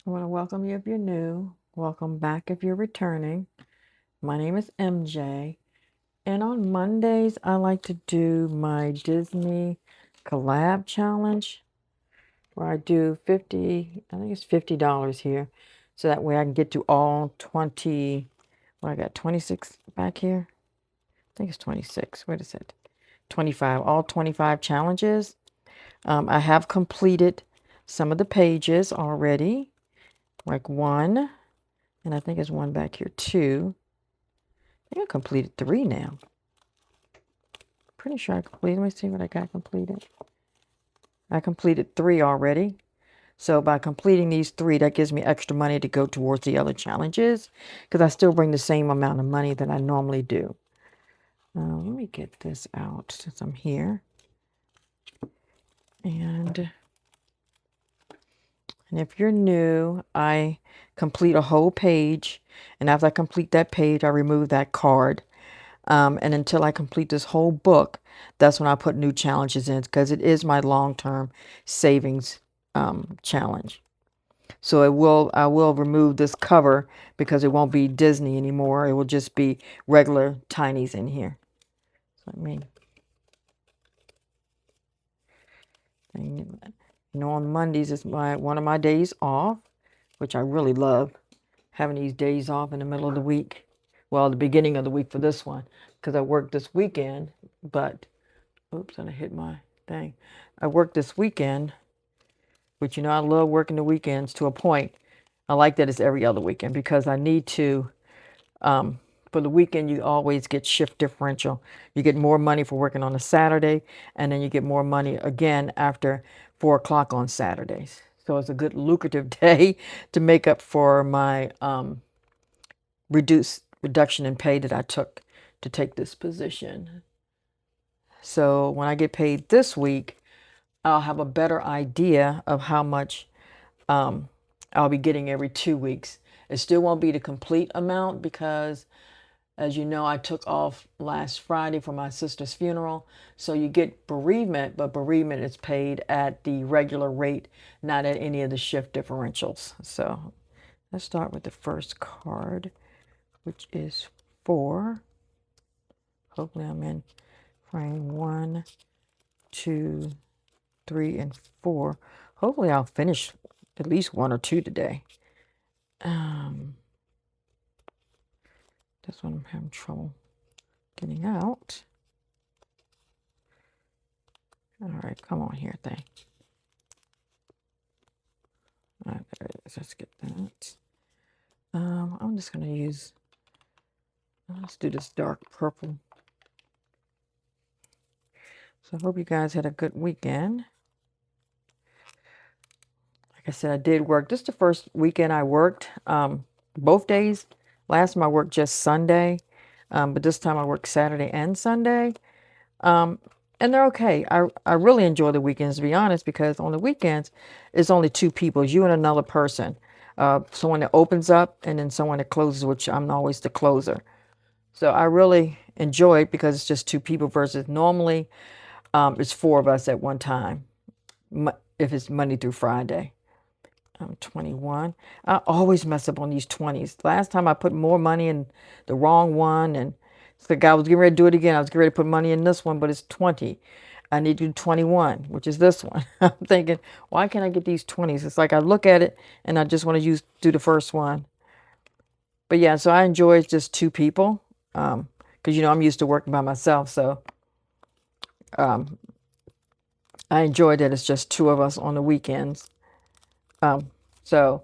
I want to welcome you if you're new. Welcome back if you're returning. My name is MJ, and on Mondays, I like to do my Disney collab challenge where I do 50, I think it's $50 here. So that way I can get to all 20, what I got, 26 back here? I think it's 26. What is it? 25, all 25 challenges. I have completed some of the pages already, like one. And I think there's one back here too. I think I completed 3 now. Pretty sure I completed. Let me see what I got completed. I completed 3 already. So by completing these 3, that gives me extra money to go towards the other challenges because I still bring the same amount of money that I normally do. Let me get this out since I'm here. And if you're new, I complete a whole page. And after I complete that page, I remove that card. And until I complete this whole book, that's when I put new challenges in because it is my long-term savings challenge. So I will remove this cover because it won't be Disney anymore. It will just be regular Tinies in here. So, on Mondays is one of my days off, which I really love having these days off in the middle of the week. Well, the beginning of the week for this one because I work this weekend, but oops, and I hit my thing. I work this weekend, which I love working the weekends to a point. I like that it's every other weekend because I need to. For the weekend, you always get shift differential. You get more money for working on a Saturday, and then you get more money again after 4 o'clock on Saturdays. So it's a good lucrative day to make up for my reduction in pay that I took to take this position. So when I get paid this week, I'll have a better idea of how much I'll be getting every 2 weeks. It still won't be the complete amount because, as you know, I took off last Friday for my sister's funeral. So you get bereavement, but bereavement is paid at the regular rate, not at any of the shift differentials. So let's start with the first card, which is 4. Hopefully I'm in frame 1, 2, 3, and 4. Hopefully I'll finish at least 1 or 2 today. This one I'm having trouble getting out. All right, come on here, thing. All right, there it is. Let's get that. I'm just gonna use. Let's do this dark purple. So I hope you guys had a good weekend. Like I said, I did work. This is the first weekend I worked. Both days. Last time I worked just Sunday, but this time I worked Saturday and Sunday. And they're okay. I really enjoy the weekends, to be honest, because on the weekends, it's only 2 people, it's you and another person. Someone that opens up and then someone that closes, which I'm always the closer. So I really enjoy it because it's just 2 people versus normally it's 4 of us at one time, if it's Monday through Friday. I'm 21. I always mess up on these 20s. Last time I put more money in the wrong one, and it's like I was getting ready to do it again. I was getting ready to put money in this one, but it's 20. I need to do 21, which is this one. I'm thinking, why can't I get these 20s? It's like I look at it and I just want to do the first one. But yeah, so I enjoy just 2 people because I'm used to working by myself, so um, I enjoy that it's just 2 of us on the weekends. Um, so,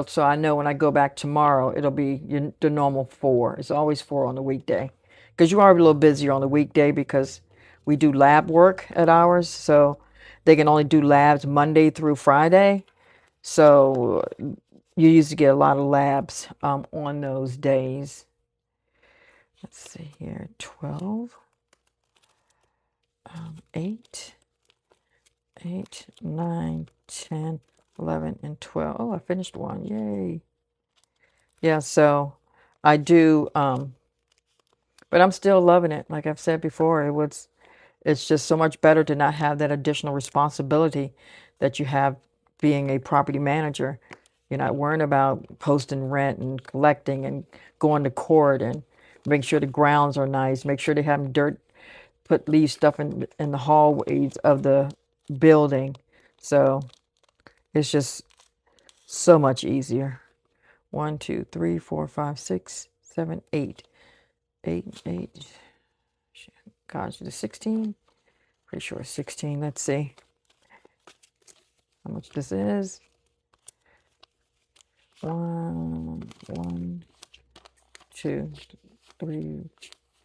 so I know when I go back tomorrow, it'll be the normal 4. It's always 4 on the weekday because you are a little busier on the weekday because we do lab work at ours. So they can only do labs Monday through Friday. So you usually get a lot of labs on those days. Let's see here, 12, 8, 8, 9, 10, 11, and 12. Oh, I finished one. Yay. Yeah, so I do, but I'm still loving it. Like I've said before, it's just so much better to not have that additional responsibility that you have being a property manager. You're not worrying about posting rent and collecting and going to court and make sure the grounds are nice, make sure they have dirt, leave stuff in the hallways of the building. So it's just so much easier. 1, 2, 3, 4, 5, 6, 7, 8. 8. Gosh, is it 16? Pretty sure it's 16. Let's see how much this is. 1, 2, 3,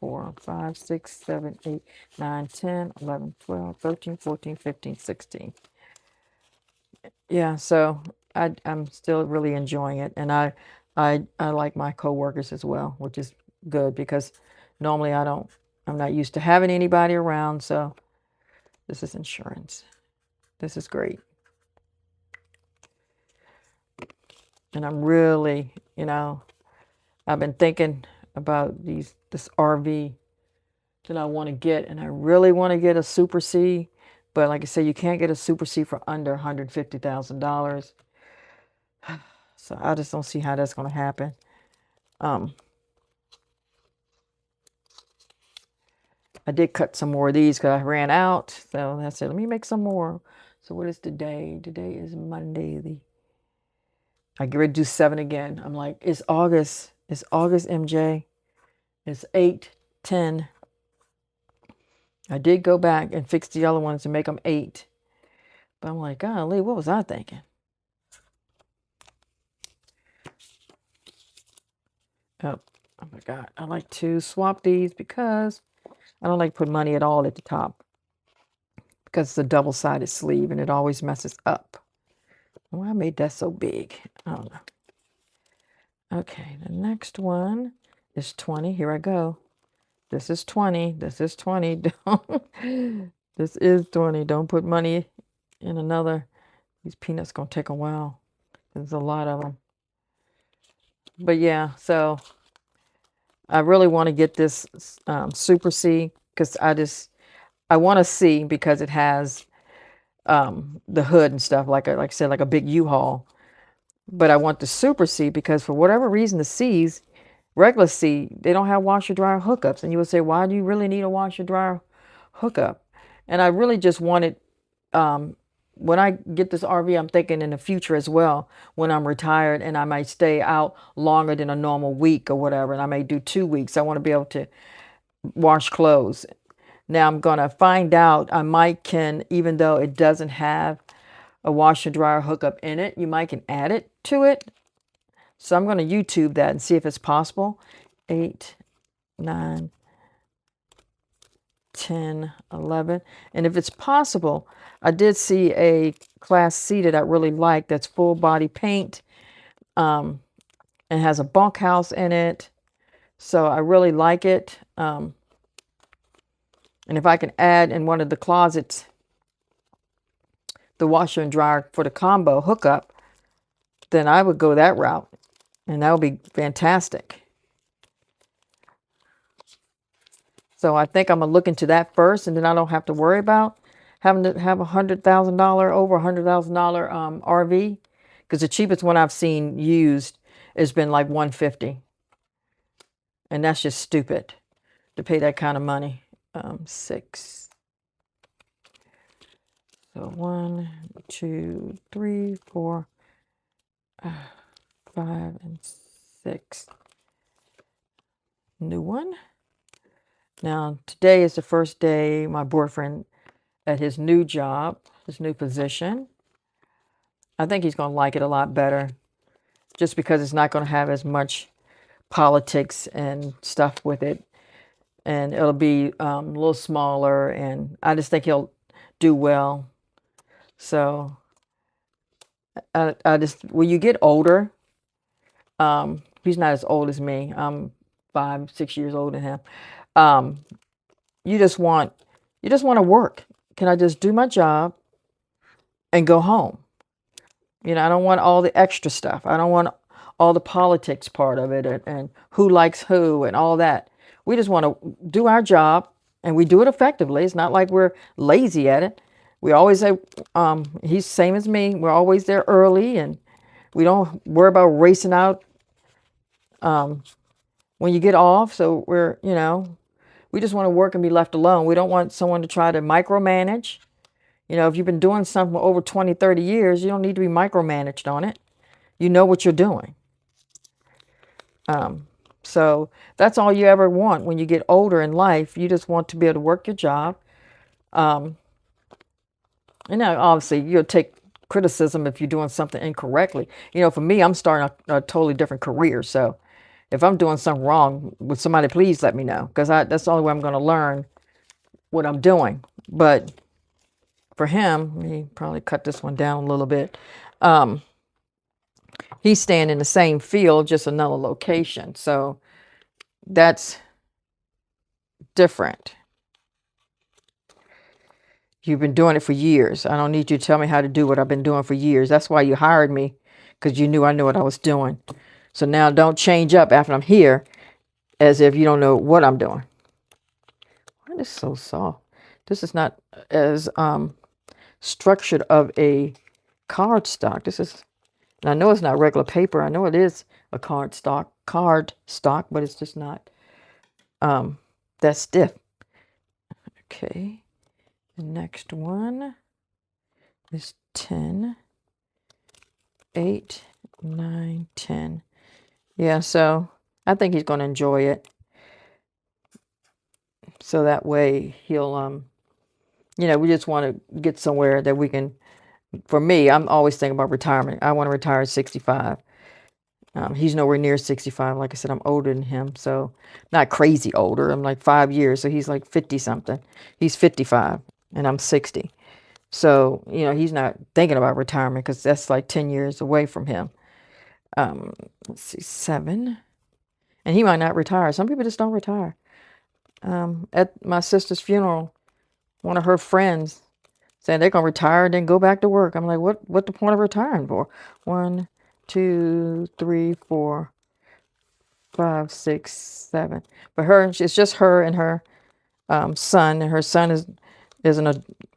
4, 5, 6, 7, 8, 9, 10, 11, 12, 13, 14, 15, 16. Yeah, so I'm still really enjoying it, and I like my coworkers as well, which is good because normally I'm not used to having anybody around, so this is insurance. This is great. And I'm really, I've been thinking about this RV that I want to get, and I really want to get a Super C, but like I said, you can't get a Super C for under $150,000. So I just don't see how that's going to happen. I did cut some more of these because I ran out. So I said, let me make some more. So what is today? Today is Monday. I get ready to do 7 again. I'm like, it's August. It's August, MJ. It's 8/10. I did go back and fix the other ones to make them 8. But I'm like, golly, what was I thinking? Oh my God. I like to swap these because I don't like to put money at all at the top because it's a double-sided sleeve and it always messes up. Why I made that so big? I don't know. Okay, the next one is 20. Here I go. This is 20. This is 20. This is 20. Don't put money in another. These peanuts gonna take a while. There's a lot of them. But yeah, so I really want to get this Super C because I want to see because it has the hood and stuff like I said, like a big U-Haul. But I want the Super C because for whatever reason the C's, regular C, they don't have washer dryer hookups. And you would say, why do you really need a washer dryer hookup? And I really just wanted, when I get this RV, I'm thinking in the future as well, when I'm retired and I might stay out longer than a normal week or whatever, and I may do 2 weeks. I want to be able to wash clothes. Now I'm going to find out, I might can, even though it doesn't have a washer dryer hookup in it, you might can add it to it. So I'm going to YouTube that and see if it's possible. 8, 9, 10, 11. And if it's possible, I did see a Class C that I really like that's full body paint and has a bunkhouse in it. So I really like it. And if I can add in one of the closets the washer and dryer for the combo hookup, then I would go that route. And that would be fantastic. So I think I'm going to look into that first, and then I don't have to worry about having to have $100,000, over $100,000 RV. Because the cheapest one I've seen used has been like $150. And that's just stupid to pay that kind of money. 6. So 1, 2, 3, 4, 5, and 6. New one. Now, today is the first day my boyfriend at his new job, his new position. I think he's going to like it a lot better just because it's not going to have as much politics and stuff with it. And it'll be a little smaller, and I just think he'll do well. So I just, when you get older, he's not as old as me. I'm 5, 6 years older than him. You just want to work. Can I just do my job and go home? I don't want all the extra stuff. I don't want all the politics part of it and who likes who and all that. We just want to do our job, and we do it effectively. It's not like we're lazy at it. We always say, he's same as me. We're always there early, and We don't worry about racing out when you get off. So we just want to work and be left alone. We don't want someone to try to micromanage. If you've been doing something for over 20, 30 years, you don't need to be micromanaged on it. You know what you're doing. So that's all you ever want when you get older in life. You just want to be able to work your job. Obviously, you'll take criticism if you're doing something incorrectly. For me, I'm starting a totally different career. So if I'm doing something wrong, would somebody please let me know? Because that's the only way I'm going to learn what I'm doing. But for him, let me probably cut this one down a little bit. He's staying in the same field, just another location. So that's different. You've been doing it for years. I don't need you to tell me how to do what I've been doing for years. That's why you hired me, because you knew I knew what I was doing. So now don't change up after I'm here as if you don't know what I'm doing. Why is this so soft? This is not as structured of a card stock. And I know it's not regular paper. I know it is a card stock, but it's just not that stiff. Okay. The next one is 10, 8, 9, 10. Yeah, so I think he's going to enjoy it. So that way he'll, we just want to get somewhere that we can, for me, I'm always thinking about retirement. I want to retire at 65. He's nowhere near 65. Like I said, I'm older than him, so not crazy older. I'm like 5 years, so he's like 50 something. He's 55 and I'm 60. So, he's not thinking about retirement because that's like 10 years away from him. Let's see, 7. And he might not retire. Some people just don't retire. At my sister's funeral, one of her friends said they're going to retire and then go back to work. I'm like, what the point of retiring for? 1, 2, 3, 4, 5, 6, 7. But it's just her and her son, and her son is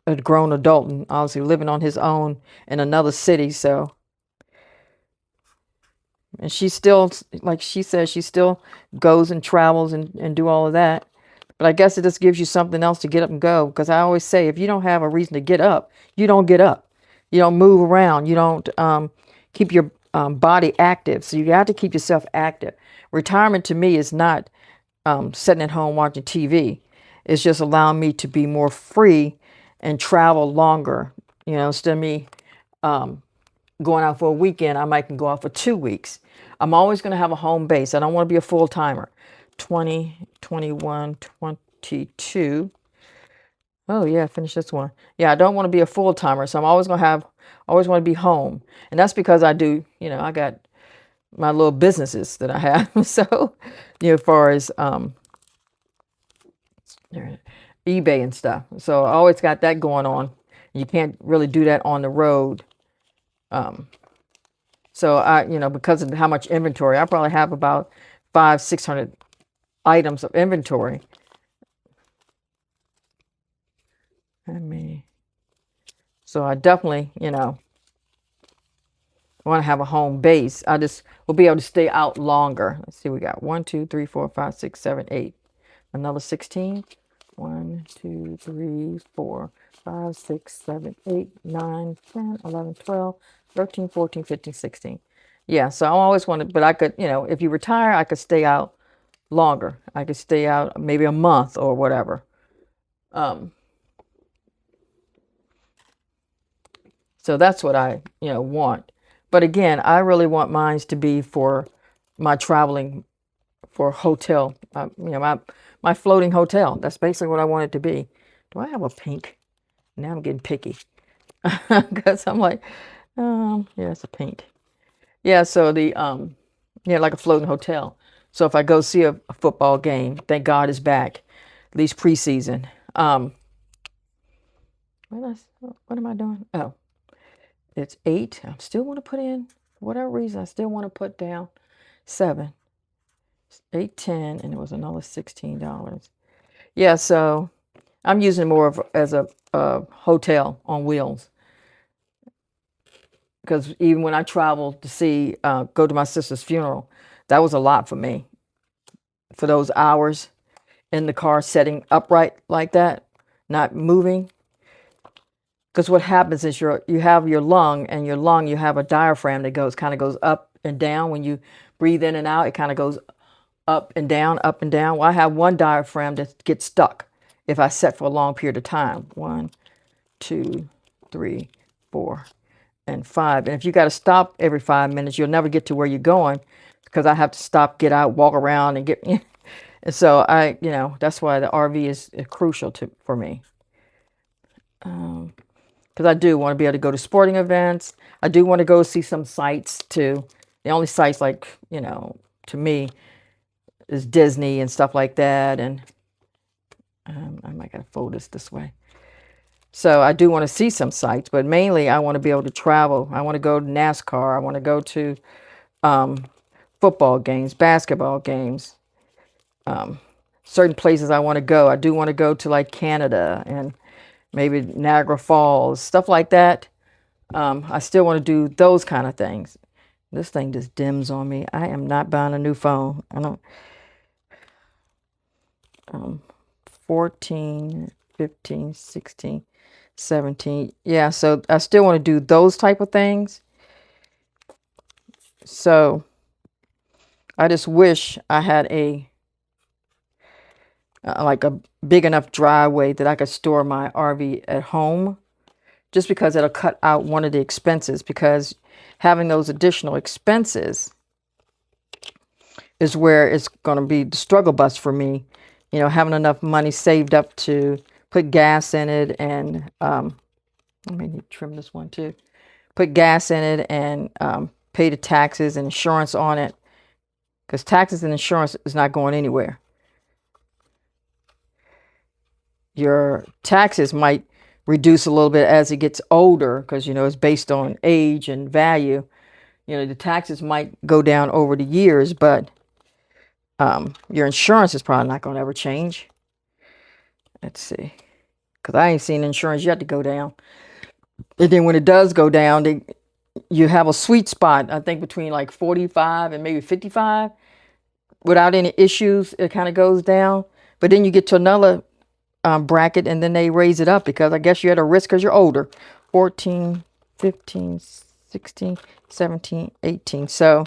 a grown adult and obviously living on his own in another city. So, and she still, like she says, she still goes and travels and do all of that. But I guess it just gives you something else to get up and go. Because I always say, if you don't have a reason to get up, you don't get up. You don't move around. You don't keep your body active. So you have to keep yourself active. Retirement to me is not sitting at home watching TV. It's just allowing me to be more free and travel longer. Instead of me going out for a weekend, I might can go out for 2 weeks. I'm always going to have a home base. I don't want to be a full timer. 20, 21, 22. Oh yeah, finish this one. Yeah, I don't want to be a full timer, so I'm always want to be home, and that's because I do. I got my little businesses that I have. So, as far as eBay and stuff. So I always got that going on. You can't really do that on the road. So I, because of how much inventory, I probably have about 500-600 items of inventory. So I definitely, want to have a home base. I just will be able to stay out longer. Let's see, we got 1, 2, 3, 4, 5, 6, 7, 8. Another 16. 1, 2, 3, 4, 5, 6, 7, 8, 9, 10, 11, 12, 13, 14, 15, 16. Yeah, so I always wanted, but I could, if you retire, I could stay out longer. I could stay out maybe a month or whatever. So that's what I, want. But again, I really want mine to be for my traveling, for hotel, my floating hotel. That's basically what I want it to be. Do I have a pink? Now I'm getting picky because I'm like, yeah, it's a pink. Yeah, so like a floating hotel. So if I go see a football game, thank God it's back, at least preseason. What am I doing? Oh, it's 8. I still want to put in, for whatever reason, I still want to put down 7. 8, 10, and it was another $16. Yeah, so I'm using it more as a hotel on wheels. because even when I traveled to go to my sister's funeral, that was a lot for me, for those hours in the car sitting upright like that, not moving. Because what happens is you have your lung, and your lung, you have a diaphragm that kind of goes up and down. When you breathe in and out, it kind of goes up and down, up and down. Well, I have one diaphragm that gets stuck if I sit for a long period of time. 1, 2, 3, 4, and 5. And if you got to stop every 5 minutes, you'll never get to where you're going, because I have to stop, get out, walk around, and get. And so that's why the RV is crucial for me. Because I do want to be able to go to sporting events. I do want to go see some sites too. The only sites, like, to me, is Disney and stuff like that. And I might gotta fold this way. So I do want to see some sites, but mainly I want to be able to travel. I want to go to NASCAR. I want to go to football games, basketball games, certain places I want to go. I do want to go to like Canada and maybe Niagara Falls, stuff like that. I still want to do those kind of things. This thing just dims on me. I am not buying a new phone. I don't. 14, 15, 16, 17. Yeah, so I still want to do those type of things. So I just wish I had like a big enough driveway that I could store my RV at home, just because it'll cut out one of the expenses, because having those additional expenses is where it's going to be the struggle bus for me. Having enough money saved up to put gas in it, and I may need to trim this one too. Put gas in it, and pay the taxes and insurance on it, because taxes and insurance is not going anywhere. Your taxes might reduce a little bit as it gets older, because it's based on age and value. The taxes might go down over the years, but your insurance is probably not going to ever change. Let's see, because I ain't seen insurance yet to go down. And then when it does go down, you have a sweet spot, I think, between like 45 and maybe 55. Without any issues, it kind of goes down. But then you get to another bracket, and then they raise it up, because I guess you're at a risk because you're older. 14, 15, 16, 17, 18. So,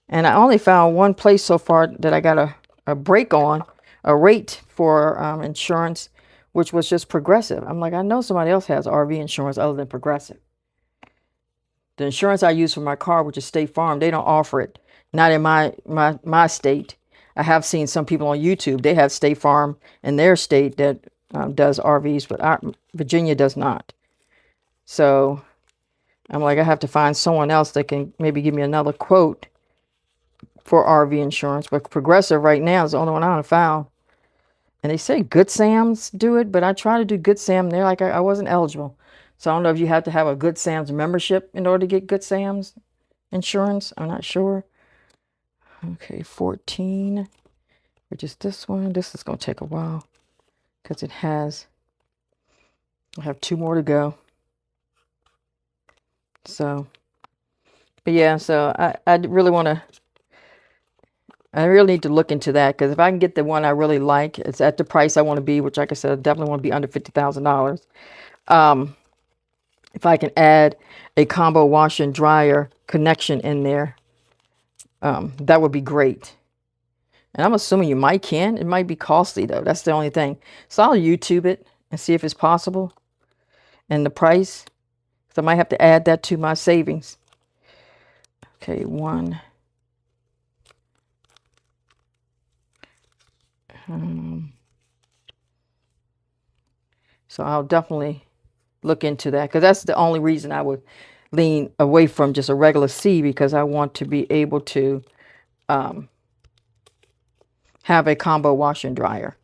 and I only found one place so far that I got a break on, a rate for insurance, which was just Progressive. I'm like, I know somebody else has RV insurance other than Progressive. The insurance I use for my car, which is State Farm, they don't offer it. Not in my state. I have seen some people on YouTube, they have State Farm in their state that does RVs, but Virginia does not. So I'm like, I have to find someone else that can maybe give me another quote for RV insurance. But Progressive right now is the only one I found. And they say Good Sam's do it, but I tried to do Good Sam. They're like, I wasn't eligible. So I don't know if you have to have a Good Sam's membership in order to get Good Sam's insurance. I'm not sure. Okay, 14, which is this one. This is going to take a while, because I have 2 more to go. So, but yeah, so I really need to look into that, because if I can get the one I really like, it's at the price I want to be, which, like I said, I definitely want to be under $50,000. If I can add a combo washer and dryer connection in there, that would be great. And I'm assuming you might can. It might be costly though. That's the only thing. So I'll YouTube it and see if it's possible. And the price. So I might have to add that to my savings. Okay, 1. So I'll definitely look into that, because that's the only reason I would lean away from just a regular C, because I want to be able to have a combo washer and dryer.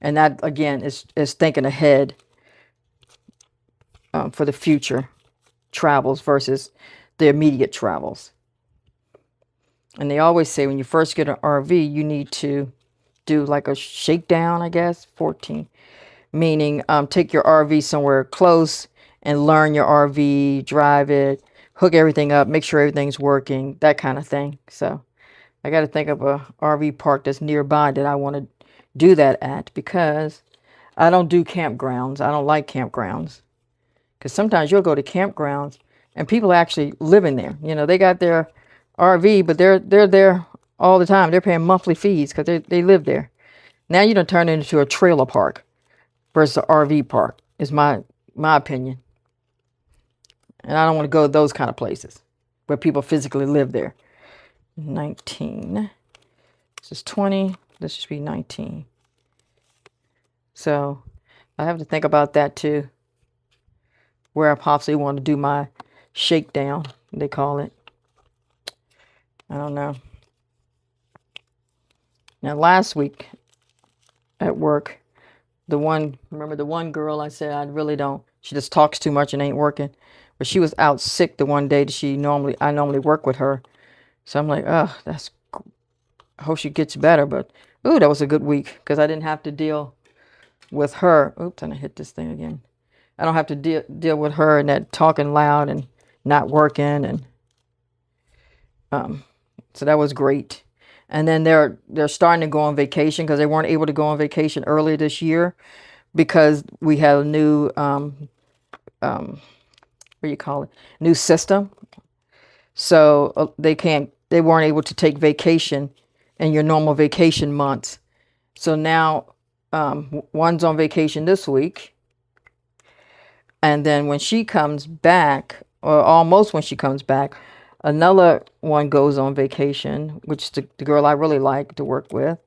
And that, again, is thinking ahead for the future travels versus the immediate travels. And they always say when you first get an RV, you need to do like a shakedown, I guess. 14, meaning take your RV somewhere close and learn your RV, drive it, hook everything up, make sure everything's working, that kind of thing. So I got to think of a RV park that's nearby that I want to do that at, because I don't do campgrounds. I don't like campgrounds, because sometimes you'll go to campgrounds and people actually live in there. You know, they got their RV, but they're there all the time. They're paying monthly fees because they live there. Now you don't turn it into a trailer park versus an RV park, is my opinion. And I don't want to go to those kind of places where people physically live there. 19. This is 20. This should be 19. So I have to think about that too, where I possibly want to do my shakedown, they call it. I don't know. Now, last week at work, remember the one girl I said I really don't, she just talks too much and ain't working. But she was out sick the one day that I normally work with her. So I'm like, oh, I hope she gets better. But, ooh, that was a good week because I didn't have to deal with her. Oops, and I hit this thing again. I don't have to deal with her and that talking loud and not working. And so that was great. And then they're starting to go on vacation because they weren't able to go on vacation earlier this year because we had a new, what do you call it? New system. So they weren't able to take vacation in your normal vacation months. So now one's on vacation this week. And then when she comes back, or almost when she comes back, another one goes on vacation, which is the girl I really like to work with.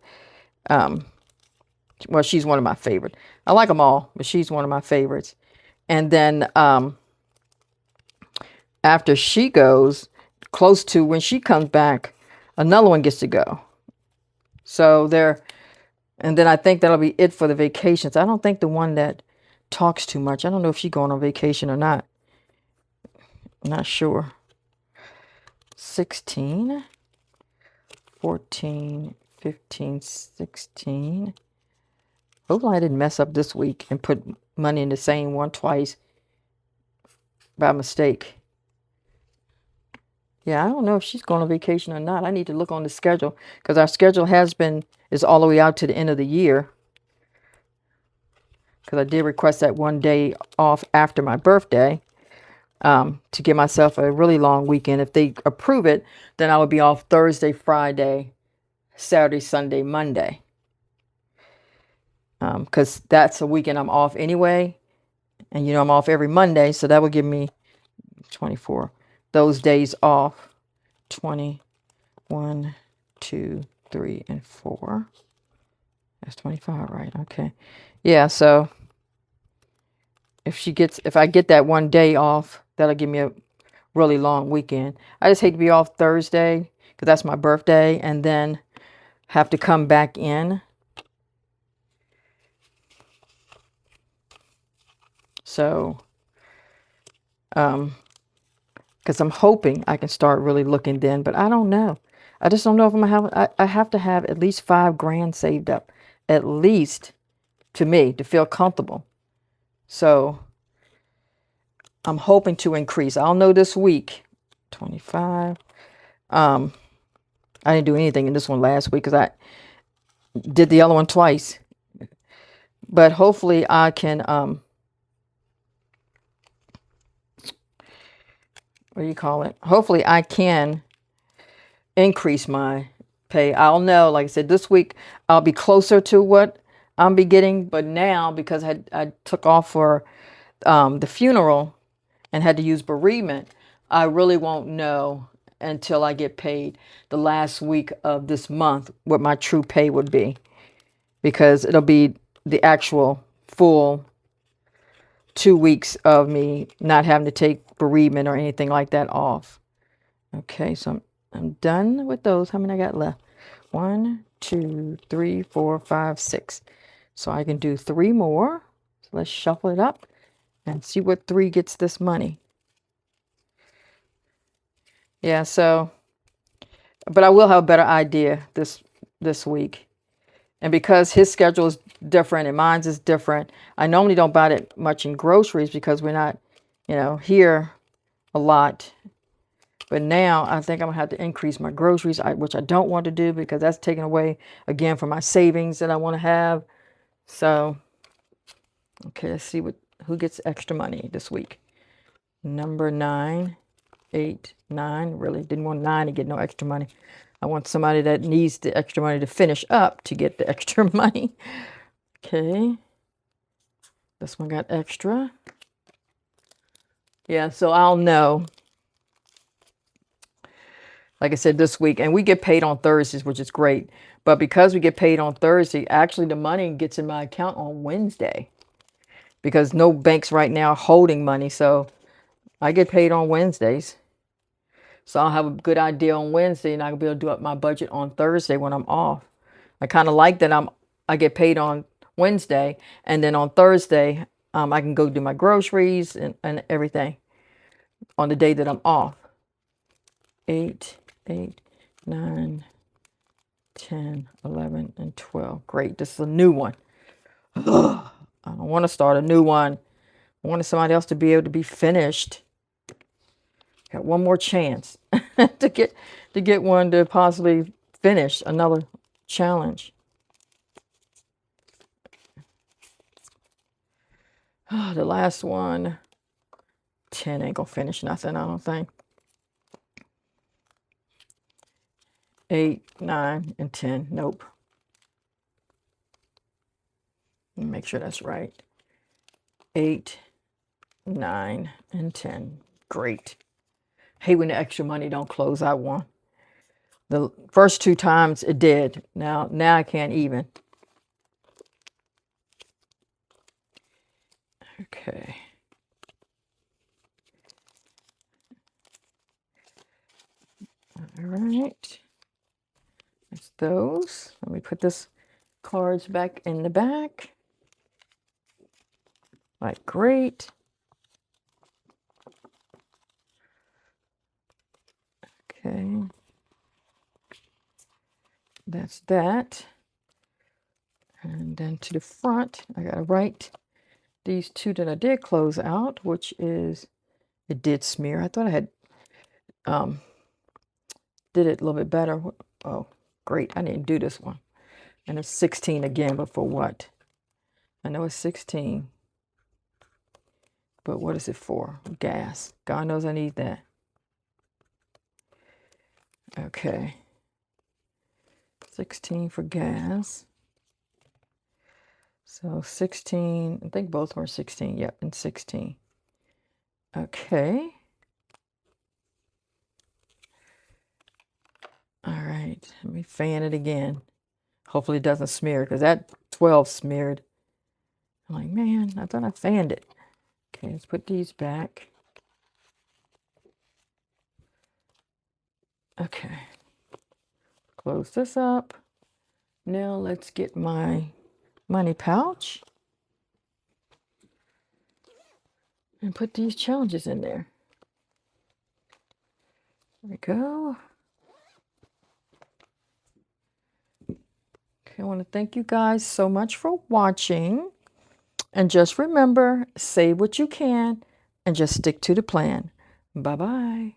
Well, she's one of my favorites. I like them all, but she's one of my favorites. And then after she goes, close to when she comes back, another one gets to go. So and then I think that'll be it for the vacations. I don't think the one that talks too much, I don't know if she's going on vacation or not. I'm not sure. 16, 14, 15, 16. Hopefully I didn't mess up this week and put money in the same one twice by mistake. Yeah, I don't know if she's going on vacation or not. I need to look on the schedule because our schedule is all the way out to the end of the year. Because I did request that one day off after my birthday to give myself a really long weekend. If they approve it, then I would be off Thursday, Friday, Saturday, Sunday, Monday. Because that's a weekend I'm off anyway. And, I'm off every Monday. So that would give me 24. Those days off. 20, 1, 2, 3, and 4. That's 25, right? Okay. Yeah, so if I get that one day off, that'll give me a really long weekend. I just hate to be off Thursday because that's my birthday and then have to come back in. So, because I'm hoping I can start really looking then, but I don't know. I just don't know if I'm gonna have. I have to have at least $5,000 saved up, at least, to me to feel comfortable. So I'm hoping to increase. I'll know this week. 25. I didn't do anything in this one last week because I did the other one twice. But hopefully I can. What do you call it? Hopefully I can increase my pay. I'll know, like I said, this week I'll be closer to what I'll be getting. But now, because I took off for the funeral and had to use bereavement, I really won't know until I get paid the last week of this month what my true pay would be. Because it'll be the actual full 2 weeks of me not having to take bereavement or anything like that off. Okay, so I'm done with those. How many I got left? 1, 2, 3, 4, 5, 6. So I can do 3 more. So let's shuffle it up and see what 3 gets this money. Yeah, so, but I will have a better idea this week. And because his schedule is different and mine's is different, I normally don't buy that much in groceries because we're not, here a lot. But now I think I'm gonna have to increase my groceries, which I don't want to do because that's taken away again from my savings that I want to have. So, okay, let's see who gets extra money this week. Number 9, 8, 9. Really didn't want 9 to get no extra money. I want somebody that needs the extra money to finish up to get the extra money. Okay. This one got extra. Yeah, so I'll know. Like I said, this week, and we get paid on Thursdays, which is great. But because we get paid on Thursday, actually the money gets in my account on Wednesday because no banks right now are holding money. So I get paid on Wednesdays. So I'll have a good idea on Wednesday and I'll be able to do up my budget on Thursday when I'm off. I kind of like that I get paid on Wednesday and then on Thursday I can go do my groceries and everything on the day that I'm off. 8, 8, 9, 10, 11, and 12. Great. This is a new one. I don't want to start a new one. I wanted somebody else to be able to be finished. Got one more chance to get one to possibly finish another challenge. The last one, 10 ain't gonna finish nothing, I don't think. 8, 9, and 10. Nope. Let me make sure that's right. 8, 9, and 10. Great. Hey, when the extra money don't close out one. The first 2 times it did. Now I can't even. Okay. All right. That's those. Let me put this cards back in the back. Like, great. Okay. That's that. And then to the front, I got to write these 2 that I did close out, which is, it did smear. I thought I had did it a little bit better. Oh, great. I didn't do this one. And it's 16 again, but for what? I know it's 16. But what is it for? Gas. God knows I need that. Okay. 16 for gas. So 16, I think both were 16. Yep, and 16. Okay. All right, let me fan it again. Hopefully it doesn't smear because that 12 smeared. I'm like, man, I thought I fanned it. Okay, let's put these back. Okay. Close this up. Now let's get my money pouch and put these challenges in there. There we go. Okay, I want to thank you guys so much for watching. And just remember, save what you can and just stick to the plan. Bye-bye.